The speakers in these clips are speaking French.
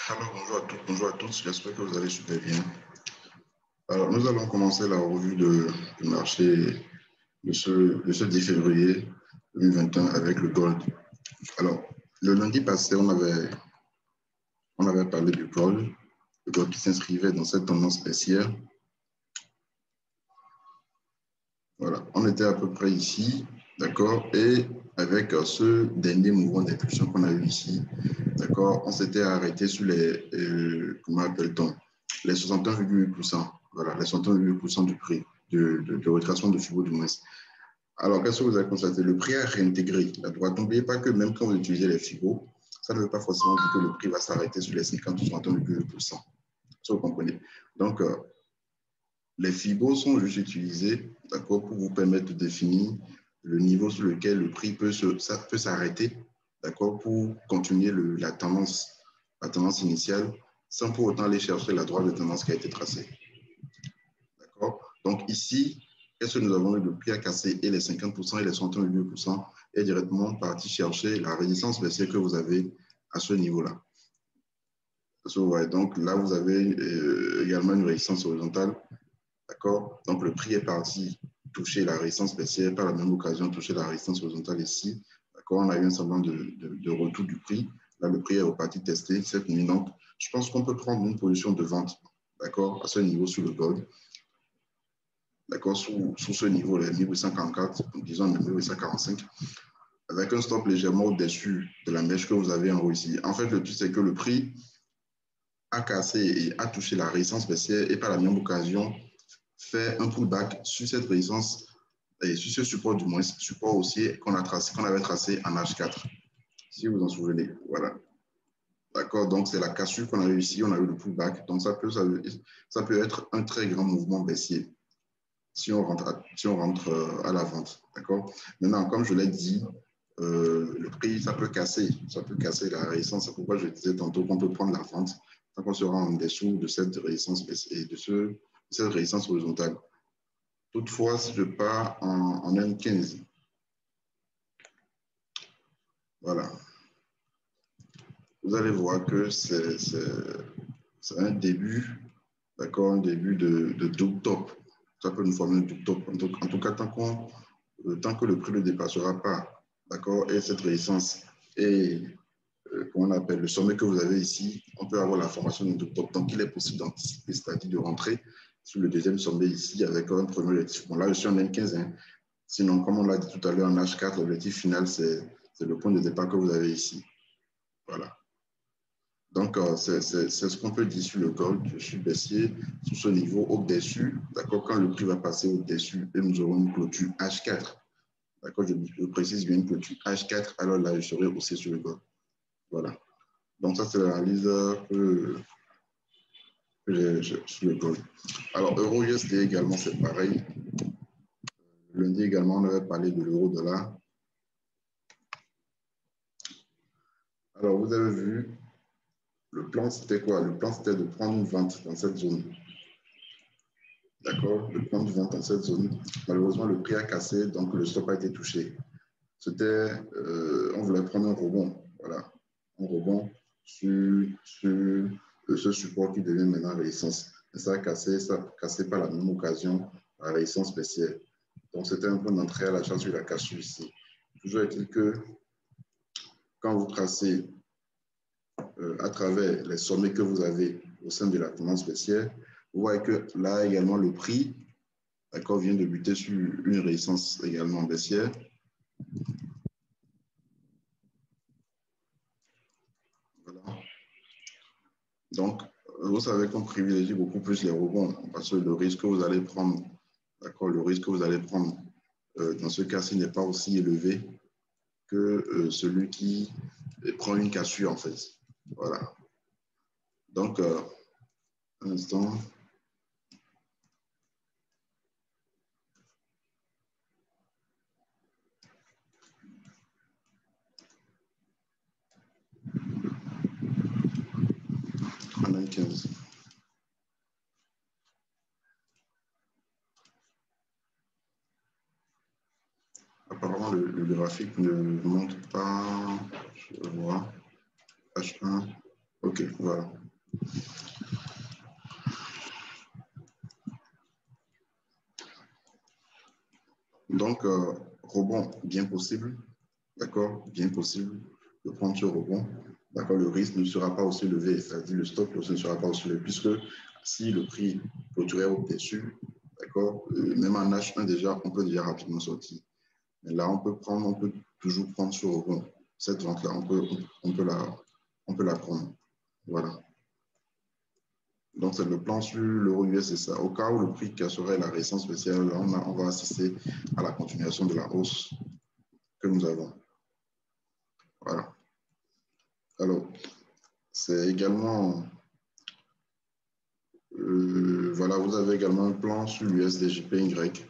Alors, bonjour à toutes, bonjour à tous, j'espère que vous allez super bien. Alors, nous allons commencer la revue du marché de ce 10 février 2021 avec le gold. Alors, le lundi passé, on avait parlé du gold, le gold qui s'inscrivait dans cette tendance baissière. Voilà, on était à peu près ici, d'accord, et avec ce dernier mouvement d'impulsion qu'on a eu ici, d'accord, on s'était arrêté sur les, comment appelle-t-on, les 61,8%, voilà, les 61,8% du prix, de retracement de FIBO du moins. Alors, qu'est-ce que vous avez constaté? Le prix a réintégré la droite. N'oubliez pas que même quand vous utilisez les FIBO, ça ne veut pas forcément dire que le prix va s'arrêter sur les 50 ou 61,8%. Ça, vous comprenez? Donc, les FIBO sont juste utilisés, d'accord, pour vous permettre de définir le niveau sur lequel le prix peut s'arrêter, d'accord, pour continuer la tendance initiale, sans pour autant aller chercher la droite de tendance qui a été tracée. D'accord? Donc ici, qu'est-ce que nous avons eu? Le prix a cassé et les 50% et les 62% est directement parti chercher la résistance baissière que vous avez à ce niveau-là. Donc là, vous avez également une résistance horizontale. D'accord? Donc, le prix est parti toucher la résistance baissière, par la même occasion toucher la résistance horizontale ici. D'accord? On a eu un semblant de retour du prix. Là, le prix est reparti tester cette nuit. Donc, je pense qu'on peut prendre une position de vente, d'accord, à ce niveau sur le gold. D'accord? Sous ce niveau, les 1844, disons 1845, avec un stop légèrement au-dessus de la mèche que vous avez en haut ici. En fait, le truc, c'est que le prix a cassé et a touché la résistance baissière et par la même occasion, fait un pullback sur cette résistance et sur ce support du moins, support haussier qu'on avait tracé en H4, si vous en souvenez. Voilà. D'accord, donc c'est la cassure qu'on a eu ici, on a eu le pullback. Donc ça peut être un très grand mouvement baissier si on rentre à la vente. D'accord. Maintenant, comme je l'ai dit, le prix, ça peut casser la résistance. C'est pourquoi je disais tantôt qu'on peut prendre la vente tant qu'on sera en dessous de cette résistance baissière, de cette résistance horizontale. Toutefois, si je pars en M15, voilà, vous allez voir que c'est un début, d'accord, un début de double top. Ça peut nous former un double top. En tout cas, tant que le prix ne dépassera pas, d'accord, et cette résistance et comment on appelle le sommet que vous avez ici, on peut avoir la formation d'un double top. Donc, il est possible d'anticiper, c'est-à-dire de rentrer sur le deuxième sommet ici avec un premier objectif. Bon, là, je suis en M15, hein. Sinon, comme on l'a dit tout à l'heure en H4, l'objectif final, c'est le point de départ que vous avez ici. Voilà. Donc, c'est ce qu'on peut dire sur le gold. Je suis baissier sur ce niveau au-dessus. D'accord, quand le prix va passer au-dessus, et nous aurons une clôture H4. D'accord, je précise bien une clôture H4, alors là, je serai aussi sur le gold. Voilà. Donc, ça, c'est l'analyse que j'ai sur le gold. Alors, euro-USD également, c'est pareil. Lundi également, on avait parlé de l'euro-dollar. Alors, vous avez vu, le plan, c'était quoi? Le plan, c'était de prendre une vente dans cette zone. D'accord? De prendre une vente dans cette zone. Malheureusement, le prix a cassé, donc le stop a été touché. C'était, on voulait prendre un rebond. Voilà. Un rebond sur ce support qui devient maintenant résistance. Et ça a cassé par la même occasion la résistance baissière. Donc, c'était un point d'entrée à l'achat sur la cassure ici. Toujours est-il que quand vous tracez à travers les sommets que vous avez au sein de la tendance baissière, vous voyez que là également le prix, d'accord, vient de buter sur une résistance également baissière. Voilà. Donc, vous savez qu'on privilégie beaucoup plus les rebonds parce que le risque que vous allez prendre, d'accord, le risque que vous allez prendre dans ce cas-ci n'est pas aussi élevé que celui qui prend une cassure en fait. Voilà. Donc, un instant. Apparemment, le graphique ne montre pas. Je vois. H1. OK. OK, voilà. Donc, rebond bien possible, d'accord, bien possible de prendre ce rebond. D'accord, le risque ne sera pas aussi levé, c'est-à-dire le stop loss ne sera pas aussi levé, puisque si le prix clôturait au-dessus, d'accord, même en H1 déjà, on peut déjà rapidement sortir. Mais là, on peut toujours prendre ce rebond. Cette vente-là, on peut la prendre. Voilà. Donc, c'est le plan sur l'euro US, c'est ça. Au cas où le prix casserait la résistance spéciale, là, on va assister à la continuation de la hausse que nous avons. Voilà. Alors, c'est également, voilà, vous avez également un plan sur l'USDJPY.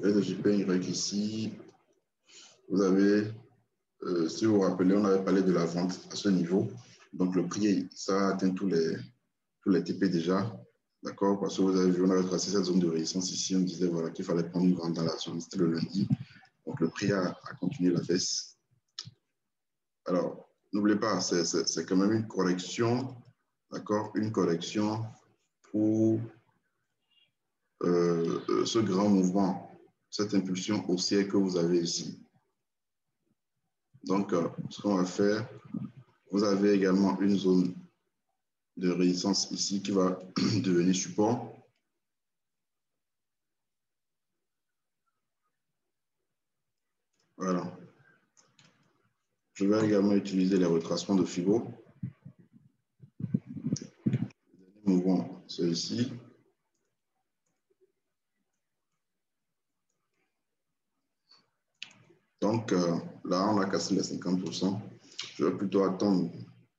l'USDJPY ici, vous avez, si vous vous rappelez, on avait parlé de la vente à ce niveau. Donc, le prix, ça a atteint tous les TP déjà. D'accord? Parce que vous avez vu, on avait tracé cette zone de résistance ici. On disait voilà, qu'il fallait prendre une vente dans la zone. C'était le lundi. Donc, le prix a continué la baisse. Alors, n'oubliez pas, c'est quand même une correction, d'accord? Une correction pour ce grand mouvement, cette impulsion haussière que vous avez ici. Donc, ce qu'on va faire, vous avez également une zone de résistance ici qui va devenir support. Voilà. Je vais également utiliser les retracements de Fibo. Le mouvement, c'est ici. Donc, là, on a cassé les 50%. Je vais plutôt attendre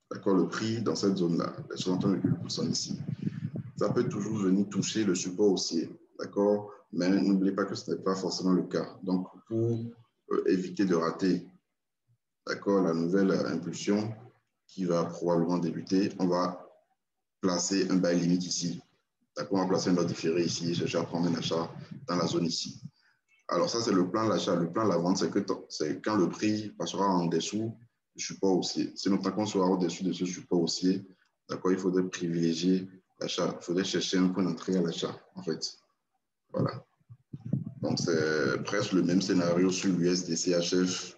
le prix dans cette zone-là, les 61,8% ici. Ça peut toujours venir toucher le support haussier, d'accord? Mais n'oubliez pas que ce n'est pas forcément le cas. Donc, pour éviter de rater, d'accord, la nouvelle impulsion qui va probablement débuter, on va placer un buy limit ici. D'accord, on va placer un ordre différé ici, chercher à prendre un achat dans la zone ici. Alors ça, c'est le plan de l'achat. Le plan de la vente, c'est quand le prix passera en dessous du support haussier. Sinon, tant qu'on sera au-dessus de ce support haussier, d'accord, il faudrait privilégier l'achat. Il faudrait chercher un point d'entrée à l'achat, en fait. Voilà. Donc, c'est presque le même scénario sur l'USDCHF.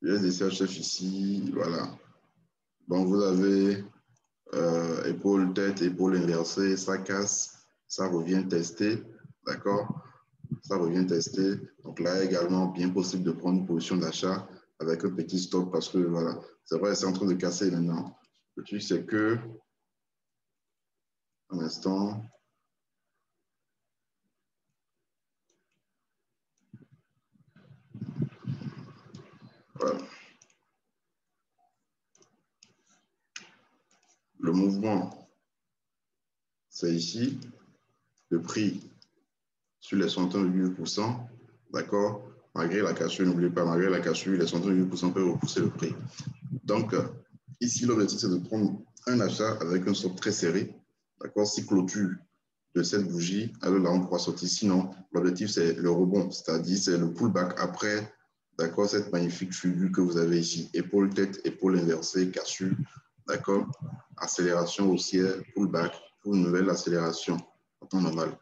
L'USDCHF ici, voilà. Donc, vous avez épaule, tête, épaule inversée, ça casse, ça revient tester, d'accord? Ça revient tester. Donc là également, bien possible de prendre une position d'achat avec un petit stop parce que voilà, c'est vrai, c'est en train de casser maintenant. Le truc, c'est que, un instant, voilà. Le mouvement, c'est ici. Le prix sur les 61,8%, d'accord? Malgré la cassure, n'oubliez pas, malgré la cassure, les 61,8% peuvent repousser le prix. Donc, ici, l'objectif, c'est de prendre un achat avec un stop très serré, d'accord? Si clôture de cette bougie, alors là, on pourra sortir. Sinon, l'objectif, c'est le rebond, c'est-à-dire c'est le pullback après, d'accord, cette magnifique figure que vous avez ici. Épaule, tête, épaule inversée, cassure, d'accord? Accélération haussière, pullback, pour une nouvelle accélération en temps normal.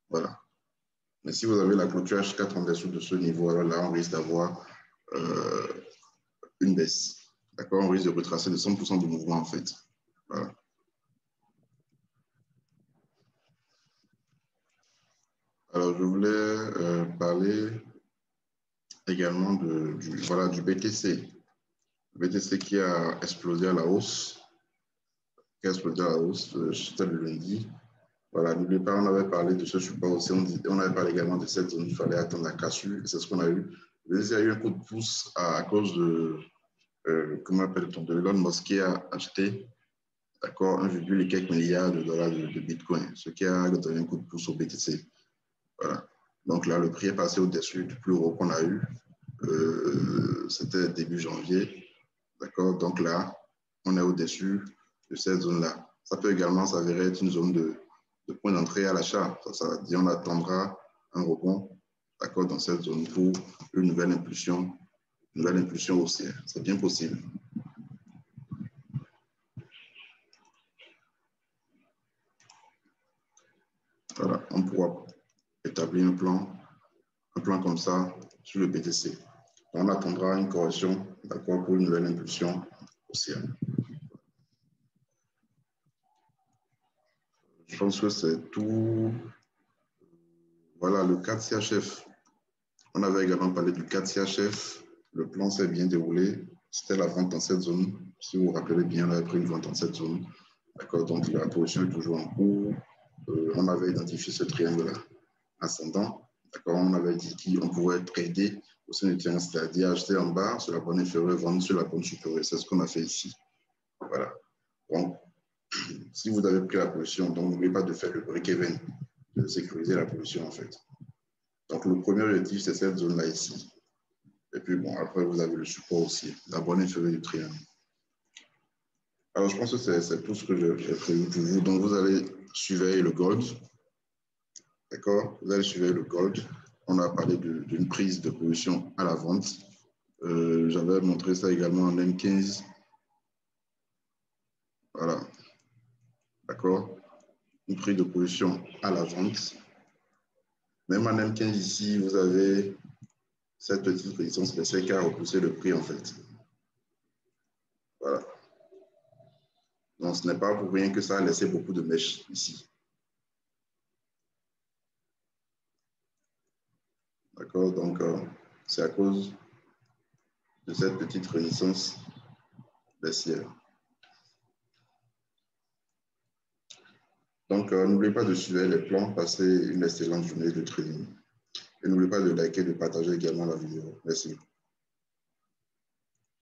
Voilà. Mais si vous avez la clôture H4 en dessous de ce niveau, alors là, on risque d'avoir une baisse. D'accord? On risque de retracer de 100% du mouvement, en fait. Voilà. Alors, je voulais parler également du BTC. Le BTC qui a explosé à la hausse. C'était le lundi. Voilà, n'oubliez pas, on avait parlé de ce support aussi. On avait parlé également de cette zone, il fallait attendre la cassure. C'est ce qu'on a eu. Il y a eu un coup de pouce à cause de, comment appelle-t-on, de Elon Musk qui a acheté, d'accord, 1, quelques milliards de dollars de Bitcoin, ce qui a donné un coup de pouce au BTC. Voilà. Donc là, le prix est passé au-dessus du plus haut qu'on a eu. C'était début janvier. D'accord? Donc là, on est au-dessus de cette zone-là. Ça peut également s'avérer être une zone de point d'entrée à l'achat. Ça veut dire on attendra un rebond d'accord, dans cette zone pour une nouvelle impulsion haussière. C'est bien possible. Voilà, on pourra établir un plan comme ça sur le BTC. On attendra une correction, d'accord, pour une nouvelle impulsion haussière. Je pense que c'est tout. Voilà, le 4 CHF. On avait également parlé du 4 CHF. Le plan s'est bien déroulé. C'était la vente dans cette zone. Si vous vous rappelez bien, on avait pris une vente dans cette zone. D'accord, donc la position est toujours en cours. On avait identifié ce triangle-là ascendant. D'accord, on avait dit qu'on pouvait trader au sein du triangle, c'est-à-dire acheter en bas sur la bande inférieure, vendre sur la bande supérieure. C'est ce qu'on a fait ici. Voilà. Donc, si vous avez pris la position, donc n'oubliez pas de faire le break-even, de sécuriser la position en fait. Donc, le premier objectif, c'est cette zone-là ici. Et puis, bon, après, vous avez le support aussi, la bande inférieure du triangle. Alors, je pense que c'est tout ce que j'ai prévu pour vous. Donc, vous allez surveiller le gold. D'accord? Vous allez surveiller le gold. On a parlé d'une prise de position à la vente. J'avais montré ça également en M15. Voilà. D'accord? Une prise de position à la vente. Même en M15 ici, vous avez cette petite résistance spéciale qui a repoussé le prix en fait. Voilà. Donc, ce n'est pas pour rien que ça a laissé beaucoup de mèches ici. D'accord? Donc, c'est à cause de cette petite résistance baissière. Donc, n'oubliez pas de suivre les plans, passez une excellente journée de trading. Et n'oubliez pas de liker et de partager également la vidéo. Merci.